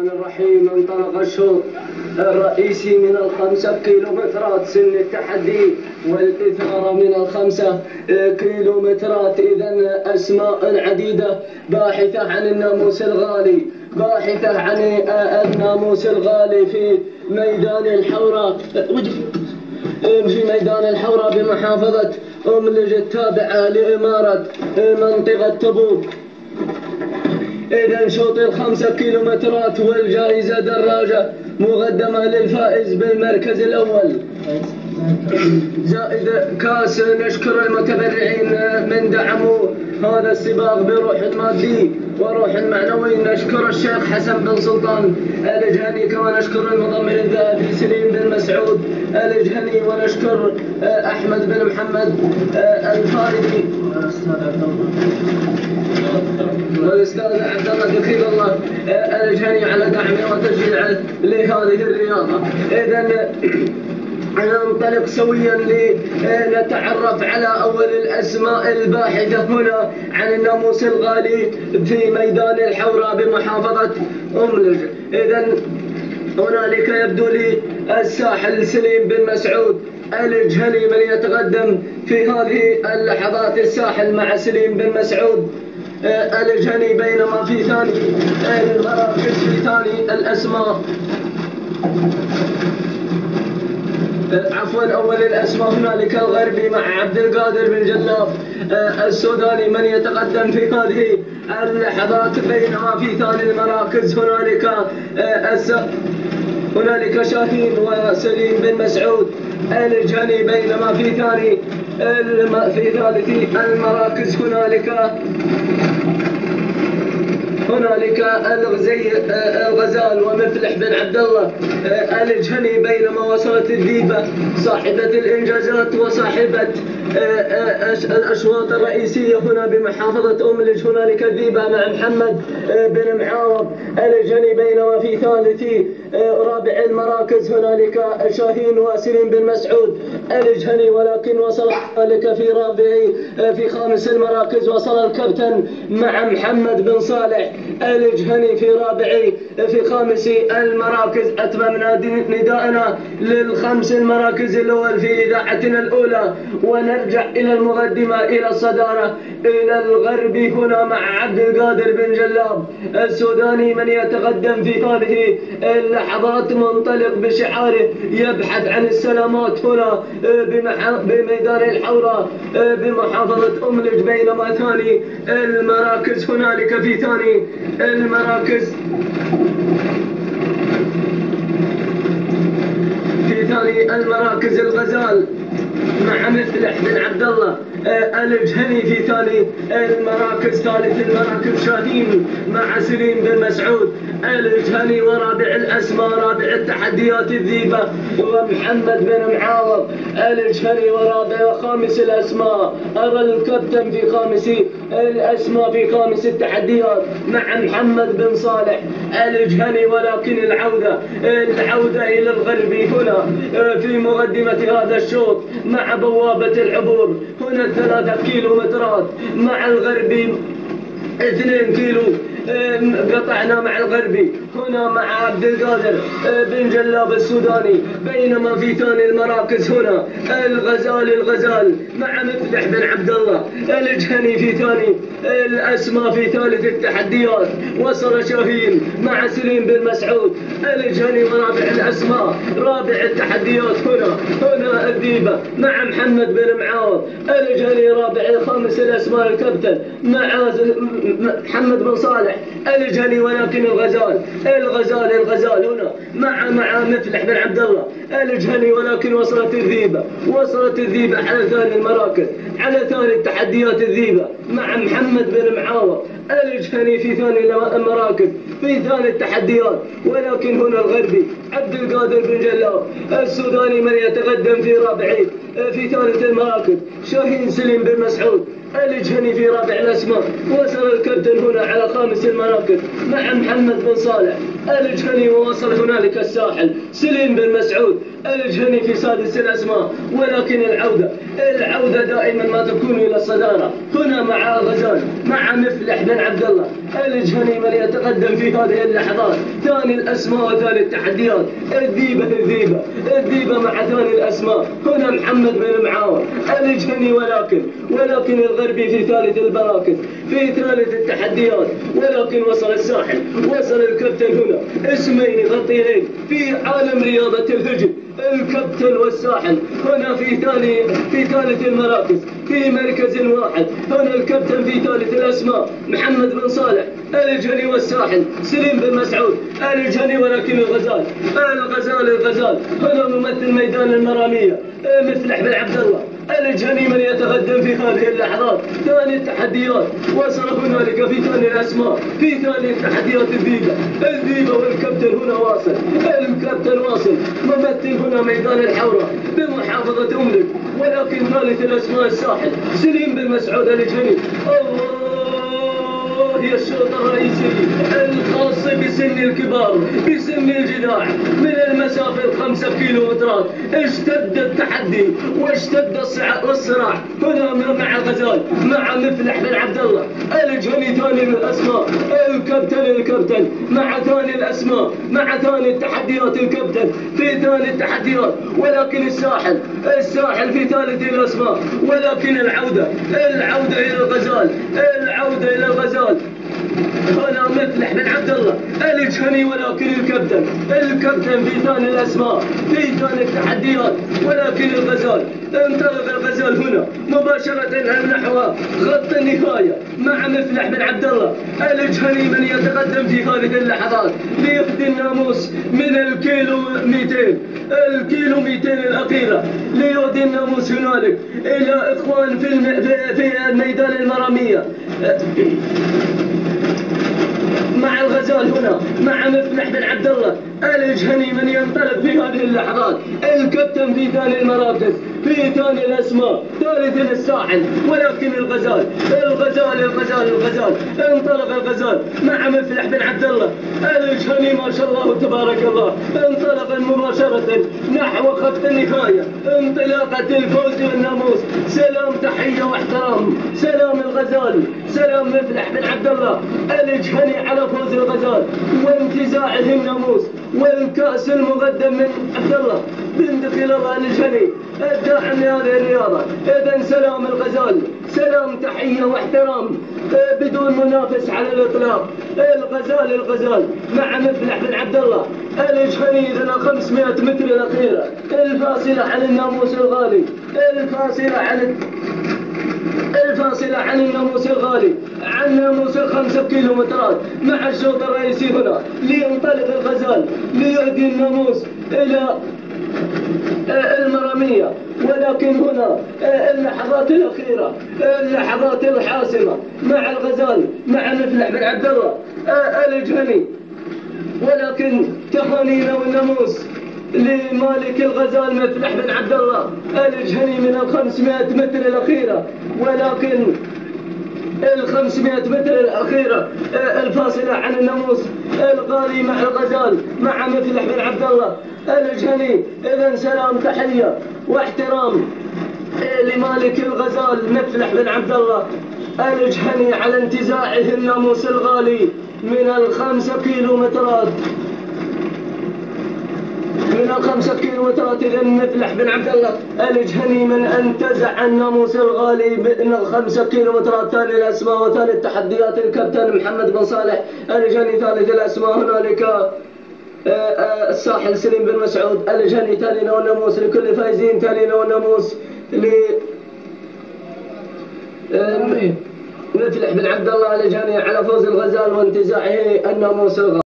الرحيم. انطلق الشوط الرئيسي من ال5 كيلومترات سن التحدي والإثارة من ال5 كيلومترات. إذا أسماء عديدة باحثة عن الناموس الغالي، باحثة عن الناموس الغالي في ميدان الحوراء، في ميدان الحوراء بمحافظة أملج التابعة لإمارة منطقة تبوك. إذا شوط ال5 كيلومترات والجائزة دراجة مقدمة للفائز بالمركز الأول، زائد كاس. نشكر المتبرعين من دعموا هذا السباق بروح مادي وروح معنوي. نشكر الشيخ حسن بن سلطان الجهني، كما نشكر المضمر الذهبي سليم بن مسعود الجهني، ونشكر أحمد بن محمد الفاردي والأستاذ عبد الله دخيل الله الجهني على دعمه وتشجيعه لهذه الرياضة. إذا ننطلق سويا لنتعرف على أول الأسماء الباحثة هنا عن الناموس الغالي في ميدان الحوراء بمحافظة أملج. إذا هنالك يبدو لي الساحل سليم بن مسعود الجهني من يتقدم في هذه اللحظات. الساحل مع سليم بن مسعود الجهني، بينما في ثاني المراكز، في ثاني الأسماء، عفوا أول الأسماء هنالك الغربي مع عبد القادر بن جلاف السوداني من يتقدم في هذه اللحظات. بينما في ثاني المراكز هنالك شاهين وسليم بن مسعود الجهني، بينما في ثالث المراكز هنالك الغزال ومفلح بن عبد الله الجهني، بينما وصلت الذيبة صاحبة الإنجازات وصاحبة الأشواط الرئيسية هنا بمحافظة أملج. هنالك الذيبة مع محمد بن معاوض الجهني، بينما في ثالث رابع المراكز هنالك شاهين وسليم بن مسعود الجهني، ولكن وصل ذلك في خامس المراكز وصل الكابتن مع محمد بن صالح الجهني في خامس المراكز. أتممنا نداءنا للخمس المراكز الأول في إذاعتنا الأولى، ونرجع إلى المقدمة، إلى الصدارة، إلى الغرب هنا مع عبد القادر بن جلاب السوداني من يتقدم في هذه اللحظات، منطلق بشعاره يبحث عن السلامات هنا بميدان الحوراء بمحافظة أملج. بينما ثاني المراكز هنالك في ثاني المراكز الغزال مع مفلح بن عبد الله الجهني، في ثالث المراكز شاهين مع سليم بن مسعود الجهني، ورابع الأسماء رابع التحديات الذيبة ومحمد بن معاوض الجهني، وخامس الأسماء أرى الكابتن في خامس الأسماء في خامس التحديات مع محمد بن صالح الجهني. ولكن العودة إلى الغرب هنا في مقدمة هذا الشوط مع بوابة العبور. هنا 3 كيلومترات مع الغربي 2 كيلو قطعنا مع الغربي هنا مع عبد القادر بن جلاب السوداني. بينما في ثاني المراكز هنا الغزال مع مفلح بن عبد الله الجهني في ثاني الأسماء. في ثالث التحديات وصل شاهين مع سليم بن مسعود الجهني، ورابع الأسماء رابع التحديات هنا الذيبة مع محمد بن معاوض الجهني، خامس الأسماء الكابتن مع محمد بن صالح الجهني. ولكن الغزال هنا مع مفلح بن عبد الله الجهني، ولكن وصلت الذيبة على ثاني المراكز، على ثاني التحديات الذيبة مع محمد بن معاوض الجهني في ثاني المراكز في ثاني التحديات. ولكن هنا الغربي عبد القادر بن جلاب السوداني من يتقدم في ثالث المراكز. شاهين سليم بن مسعود الجهني في رابع الأسماء. وصل الكابتن هنا على خامس المراكز مع محمد بن صالح الجهني ووصل هنالك الساحل سليم بن مسعود الجهني في سادس الأسماء، ولكن العودة دائما ما تكون إلى الصدارة. هنا مع غزال مع مفلح بن عبد الله الجهني من يتقدم في هذه اللحظات. ثاني الأسماء وثاني التحديات الذيبة مع ثاني الأسماء. هنا محمد بن معاور الجهني ولكن الغربي في ثالث المراكز في ثالث التحديات، ولكن وصل الساحل. وصل الكابتن هنا اسمين خطيرين في عالم رياضة الهجن، الكابتن والساحل. هنا في ثالث المراكز في مركز واحد. هنا الكابتن في ثالث الأسماء محمد بن صالح الجهني والساحل سليم بن مسعود الجهني، ولكن الغزال هنا ممثل ميدان المرامية مفلح بن عبد الله الجهني من يتقدم في هذه اللحظات. ثاني التحديات وصل هنالك في ثاني الأسماء في ثاني التحديات الذيبة والكابتن هنا واصل. الكابتن واصل ممثل هنا ميدان الحوراء بمحافظة أملك، ولكن ثالث الأسماء الساحل سليم بن مسعود الجهني. هي الشوط الرئيسي الخاص بسن الكبار بسن الجداع من المسافة 5 كيلومترات. اشتد التحدي واشتد الصراع هنا مع غزال مع مفلح بن عبد الله الجهني. ثاني الأسماء الكابتن مع ثاني الأسماء مع ثاني التحديات الكابتن في ثاني التحديات، ولكن الساحل في ثالث الأسماء. ولكن العودة إلى الغزال هنا مفلح بن عبد الله الجهني، ولكن الكابتن في ثاني الأسماء في ثاني التحديات. ولكن انطلق الغزال هنا مباشرة نحو خط النهاية مع مفلح بن عبد الله الجهني من يتقدم في هذه اللحظات ليفدي الناموس من الكيلو 200 الأخيرة، ليودي الناموس هنالك إلى إخوان في الميدان المرامية مع الغزال هنا مع مفلح بن عبد الله الجهني من ينطلق في هذه اللحظات. الكابتن في ثاني المراكز في ثاني الأسماء ثالث الساحل، ولكن الغزال انطلق الغزال مع مفلح بن عبد الله الجهني ما شاء الله تبارك الله. انطلق مباشرة نحو خط النهاية انطلاقة الفوز والناموس. سلام تحية واحترام، سلام الغزال، سلام مفلح بن عبد الله الجهني على فوز الغزال وانتزاعه الناموس والكأس المقدم من عبد الله بن دخيل الله الجهني الداعم لهذه الرياضة. إذن سلام الغزال، سلام تحية واحترام بدون منافس على الإطلاق. الغزال مع مفلح بن عبد الله الجهني إذن 500 متر الأخيرة الفاصلة عن الناموس الغالي، الفاصلة عن الناموس الغالي عن ناموس 5 كيلومترات. مع الشوط الرئيسي هنا لينطلق الغزال ليهدي الناموس إلى المرامية، ولكن هنا اللحظات الأخيرة اللحظات الحاسمة مع الغزال مع مفلح بن عبد الله الجهني. ولكن تهانينا والناموس لمالك الغزال مفلح بن عبد الله الجهني من 500 متر الأخيرة، ولكن 500 متر الأخيرة الفاصلة عن الناموس الغالي مع الغزال مع مفلح بن عبد الله الجهني. إذن سلام تحية واحترام لمالك الغزال مفلح بن عبد الله الجهني على انتزاعه الناموس الغالي من 5 كيلومترات. إذن مفلح بن عبد الله الجهني من انتزع الناموس الغالي من 5 كيلومترات. ثاني الأسماء وثاني التحديات الكابتن محمد بن صالح الجهني. ثالث الأسماء هنالك الساحل سليم بن مسعود الجهني. تالينا والناموس لكل فايزين، تالينا والناموس مفلح بن عبد الله الجهني على فوز الغزال وانتزاعه الناموس الغالي.